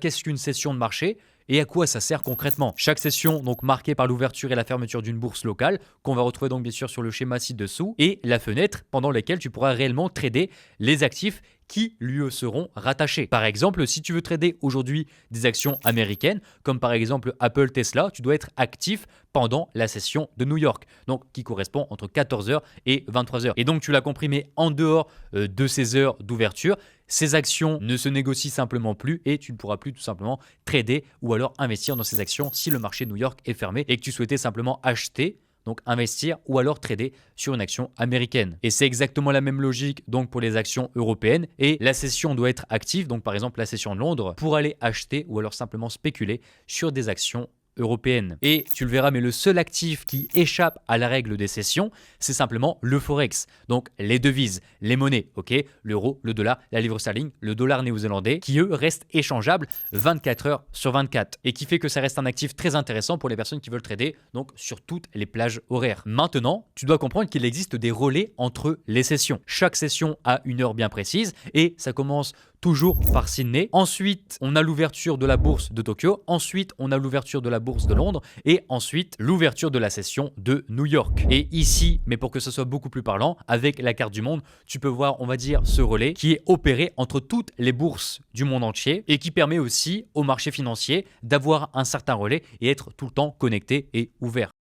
Qu'est-ce qu'une session de marché et à quoi ça sert concrètement? Chaque session donc marquée par l'ouverture et la fermeture d'une bourse locale, qu'on va retrouver donc bien sûr sur le schéma ci-dessous, et la fenêtre pendant laquelle tu pourras réellement trader les actifs qui lui seront rattachés. Par exemple, si tu veux trader aujourd'hui des actions américaines, comme par exemple Apple, Tesla, tu dois être actif pendant la session de New York, donc qui correspond entre 14h et 23h. Et donc tu l'as compris, mais en dehors de ces heures d'ouverture, ces actions ne se négocient simplement plus et tu ne pourras plus tout simplement trader ou alors investir dans ces actions si le marché de New York est fermé et que tu souhaitais simplement acheter, donc investir ou alors trader sur une action américaine. Et c'est exactement la même logique donc pour les actions européennes, et la session doit être active, donc par exemple la session de Londres, pour aller acheter ou alors simplement spéculer sur des actions européenne. Et tu le verras, mais le seul actif qui échappe à la règle des sessions, c'est simplement le forex. Donc les devises, les monnaies, ok, l'euro, le dollar, la livre sterling, le dollar néo-zélandais, qui eux restent échangeables 24 heures sur 24, et qui fait que ça reste un actif très intéressant pour les personnes qui veulent trader donc sur toutes les plages horaires. Maintenant, tu dois comprendre qu'il existe des relais entre les sessions. Chaque session a une heure bien précise et ça commence toujours par Sydney. Ensuite, on a l'ouverture de la bourse de Tokyo. Ensuite, on a l'ouverture de la bourse de Londres. Et ensuite, l'ouverture de la session de New York. Et ici, mais pour que ce soit beaucoup plus parlant, avec la carte du monde, tu peux voir, on va dire, ce relais qui est opéré entre toutes les bourses du monde entier et qui permet aussi au marché financier d'avoir un certain relais et être tout le temps connecté et ouvert.